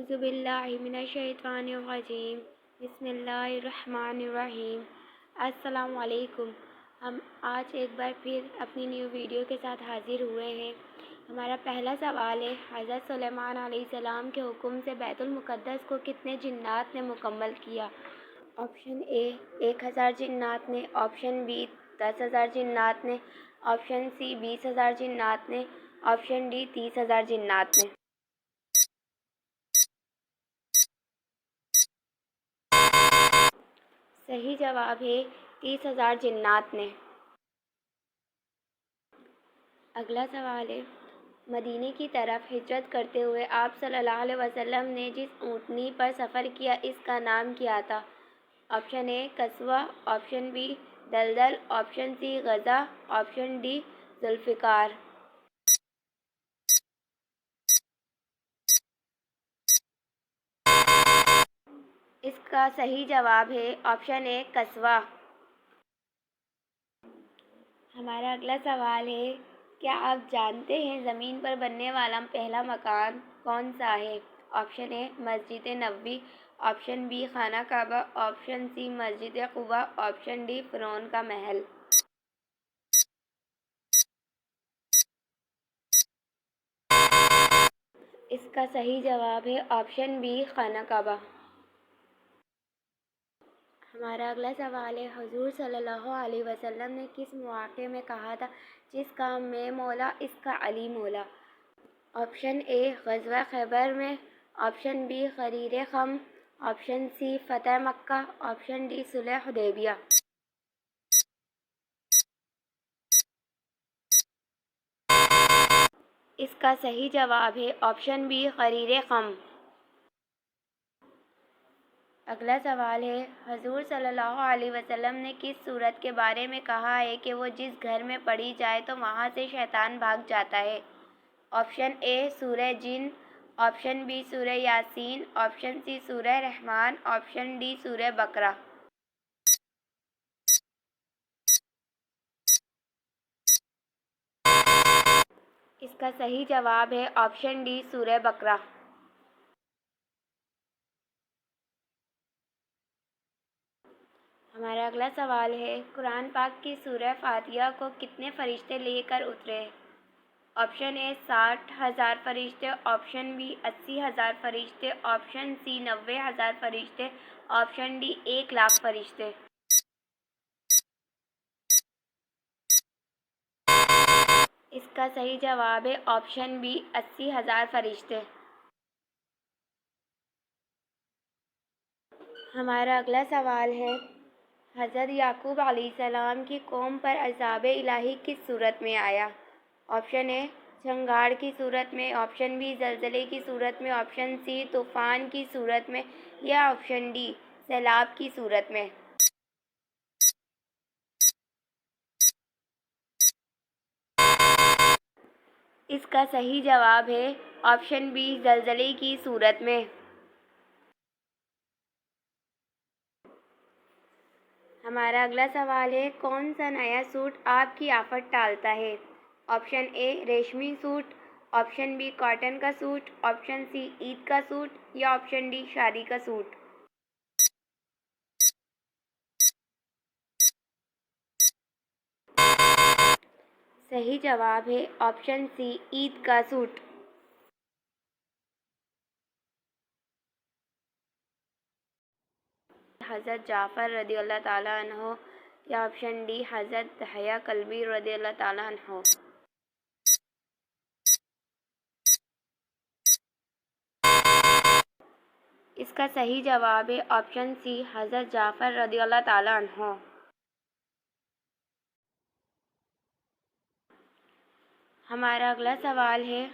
اعوذ باللہ من الشیطان الرجیم بسم اللہ الرحمن الرحیم۔ السلام علیکم۔ ہم آج ایک بار پھر اپنی نیو ویڈیو کے ساتھ حاضر ہوئے ہیں۔ ہمارا پہلا سوال ہے، حضرت سلیمان علیہ السلام کے حکم سے بیت المقدس کو کتنے جنات نے مکمل کیا؟ آپشن اے 1000 جنات نے، آپشن بی 10,000 جنات نے، آپشن سی 20,000 جنات نے، آپشن ڈی 30,000 جنات نے۔ صحیح جواب ہے 30,000 جنات نے۔ اگلا سوال ہے، مدینے کی طرف ہجرت کرتے ہوئے آپ صلی اللہ علیہ وسلم نے جس اونٹنی پر سفر کیا اس کا نام کیا تھا؟ آپشن اے قصوہ، آپشن بی دلدل، آپشن سی غزہ، آپشن ڈی ذوالفقار۔ اس کا صحیح جواب ہے آپشن اے قصوہ۔ ہمارا اگلا سوال ہے، کیا آپ جانتے ہیں زمین پر بننے والا پہلا مکان کون سا ہے؟ آپشن اے مسجد نبوی، آپشن بی خانہ کعبہ، آپشن سی مسجد قباء، آپشن ڈی فرعون کا محل۔ اس کا صحیح جواب ہے آپشن بی خانہ کعبہ۔ ہمارا اگلا سوال ہے، حضور صلی اللہ علیہ وسلم نے کس مواقع میں کہا تھا، جس کا میں مولا اس کا علی مولا؟ آپشن اے غزوہ خیبر میں، آپشن بی غدیر خم، آپشن سی فتح مکہ، آپشن ڈی صلح حدیبیہ۔ اس کا صحیح جواب ہے آپشن بی غدیر خم۔ اگلا سوال ہے، حضور صلی اللہ علیہ وسلم نے کس سورت کے بارے میں کہا ہے کہ وہ جس گھر میں پڑھی جائے تو وہاں سے شیطان بھاگ جاتا ہے؟ آپشن اے سورہ جن، آپشن بی سورہ یاسین، آپشن سی سورہ رحمان، آپشن ڈی سورہ بقرہ۔ اس کا صحیح جواب ہے آپشن ڈی سورہ بقرہ۔ ہمارا اگلا سوال ہے، قرآن پاک کی سورہ فاتحہ کو کتنے فرشتے لے کر اترے؟ آپشن اے 60,000 فرشتے، آپشن بی 80,000 فرشتے، آپشن سی 90,000 فرشتے، آپشن ڈی 1,00,000 فرشتے۔ اس کا صحیح جواب ہے آپشن بی 80,000 فرشتے۔ ہمارا اگلا سوال ہے، حضرت یعقوب علیہ السلام کی قوم پر عذاب الہی کس صورت میں آیا؟ آپشن اے چنگاڑ کی صورت میں، آپشن بی زلزلے کی صورت میں، آپشن سی طوفان کی صورت میں، یا آپشن ڈی سیلاب کی صورت میں۔ اس کا صحیح جواب ہے آپشن بی زلزلے کی صورت میں۔ ہمارا اگلا سوال ہے، کون سا نیا سوٹ آپ کی آفت ٹالتا ہے؟ آپشن اے ریشمی سوٹ، آپشن بی کاٹن کا سوٹ، آپشن سی عید کا سوٹ، یا آپشن ڈی شادی کا سوٹ۔ صحیح جواب ہے آپشن سی عید کا سوٹ۔ حضرت جعفر رضی اللہ تعالیٰ عنہ، یا آپشن ڈی حضرت دحیہ کلبی رضی اللہ تعالیٰ عنہ۔ اس کا صحیح جواب ہے آپشن سی حضرت جعفر رضی اللہ تعالیٰ عنہ۔ ہمارا اگلا سوال ہے،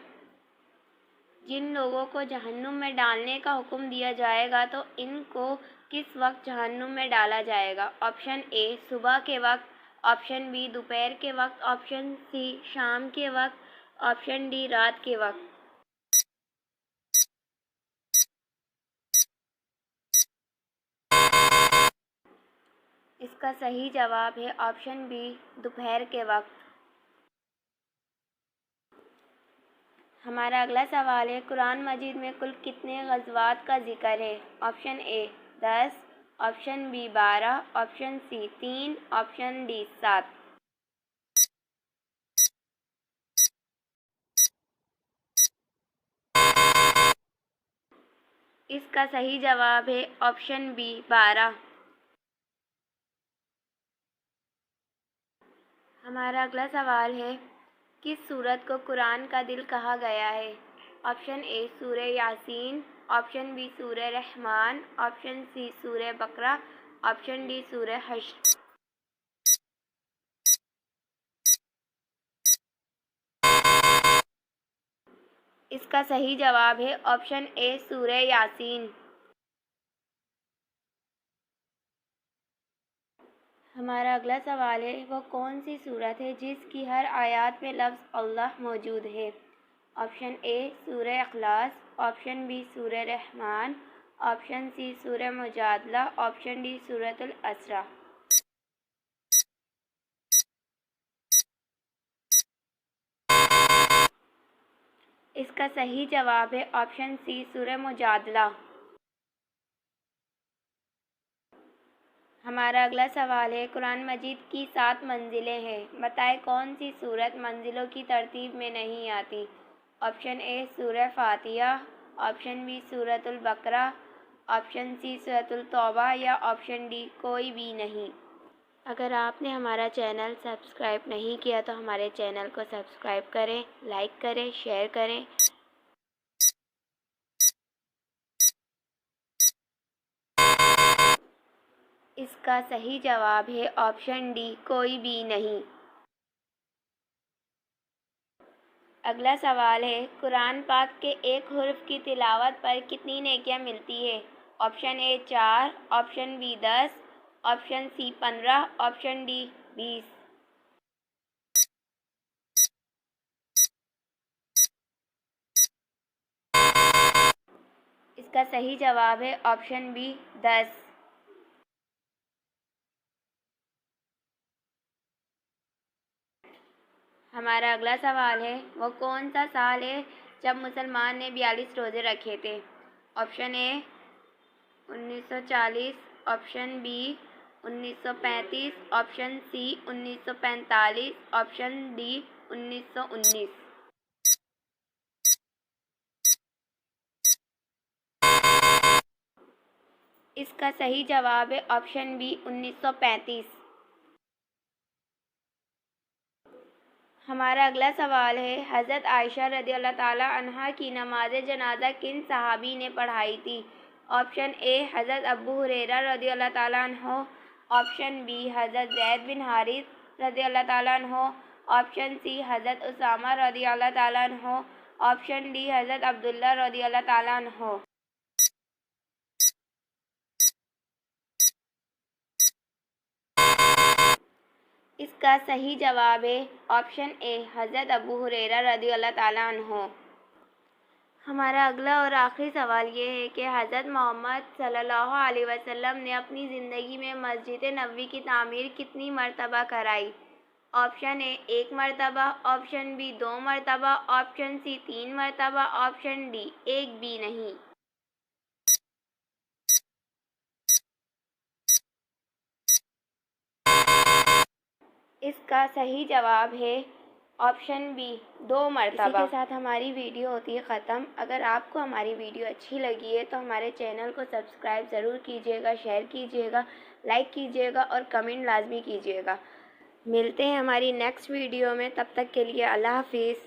جن لوگوں کو جہنم میں ڈالنے کا حکم دیا جائے گا تو ان کو کس وقت جہنم میں ڈالا جائے گا؟ آپشن اے صبح کے وقت، آپشن بی دوپہر کے وقت، آپشن سی شام کے وقت، آپشن ڈی رات کے وقت۔ اس کا صحیح جواب ہے آپشن بی دوپہر کے وقت۔ ہمارا اگلا سوال ہے، قرآن مجید میں کل کتنے غزوات کا ذکر ہے؟ Option A 10، option B 12، option C 3، option D 7۔ اس کا صحیح جواب ہے آپشن بی 12۔ ہمارا اگلا سوال ہے، کس سورت کو قرآن کا دل کہا گیا ہے؟ آپشن اے سورہ یاسین، آپشن بی سورہ رحمان، آپشن سی سورہ بقرہ، آپشن ڈی سورہ حشر۔ اس کا صحیح جواب ہے آپشن اے سورہ یاسین۔ ہمارا اگلا سوال ہے، وہ کون سی سورت ہے جس کی ہر آیات میں لفظ اللہ موجود ہے؟ آپشن اے سورہ اخلاص، آپشن بی سورہ رحمان، آپشن سی سورہ مجادلہ، آپشن ڈی سورۃ الاسراء۔ اس کا صحیح جواب ہے آپشن سی سورہ مجادلہ۔ ہمارا اگلا سوال ہے، قرآن مجید کی 7 منزلیں ہیں، بتائیں کون سی سورت منزلوں کی ترتیب میں نہیں آتی؟ آپشن اے سورہ فاتحہ، آپشن بی سورۃ البقرہ، آپشن سی سورۃ التوبہ یا آپشن ڈی کوئی بھی نہیں۔ اگر آپ نے ہمارا چینل سبسکرائب نہیں کیا تو ہمارے چینل کو سبسکرائب کریں، لائک کریں، شیئر کریں۔ اس کا صحیح جواب ہے آپشن ڈی کوئی بھی نہیں۔ اگلا سوال ہے، قرآن پاک کے ایک حرف کی تلاوت پر کتنی نیکیاں ملتی ہے؟ Option A 4، option B 10، option C 15، option D 20۔ اس کا صحیح جواب ہے آپشن بی 10۔ ہمارا اگلا سوال ہے، وہ کون سا سال ہے جب مسلمان نے 42 روزے رکھے تھے؟ Option A 1940، option B 1935، option C 1945، option D 1919۔ اس کا صحیح جواب ہے آپشن بی 1935۔ ہمارا اگلا سوال ہے، حضرت عائشہ رضی اللہ تعالیٰ عنہا کی نماز جنازہ کن صحابی نے پڑھائی تھی؟ آپشن اے حضرت ابو ہریرہ رضی اللہ تعالیٰ عنہ، آپشن بی حضرت زید بن حارث رضی اللہ تعالیٰ عنہ، آپشن سی حضرت اسامہ رضی اللہ تعالیٰ عنہ، آپشن ڈی حضرت عبداللہ رضی اللہ تعالیٰ عنہ۔ اس کا صحیح جواب ہے آپشن اے حضرت ابو ہریرہ رضی اللہ تعالیٰ عنہ۔ ہمارا اگلا اور آخری سوال یہ ہے کہ حضرت محمد صلی اللہ علیہ وسلم نے اپنی زندگی میں مسجد نبوی کی تعمیر کتنی مرتبہ کرائی؟ آپشن اے 1 مرتبہ، آپشن بی 2 مرتبہ، آپشن سی 3 مرتبہ، آپشن ڈی ایک بھی نہیں۔ اس کا صحیح جواب ہے آپشن بی 2 مرتبہ۔ اسی کے ساتھ ہماری ویڈیو ہوتی ہے ختم۔ اگر آپ کو ہماری ویڈیو اچھی لگی ہے تو ہمارے چینل کو سبسکرائب ضرور کیجیے گا، شیئر کیجیے گا، لائک کیجیے گا اور کمنٹ لازمی کیجیے گا۔ ملتے ہیں ہماری نیکسٹ ویڈیو میں، تب تک کے لیے اللہ حافظ۔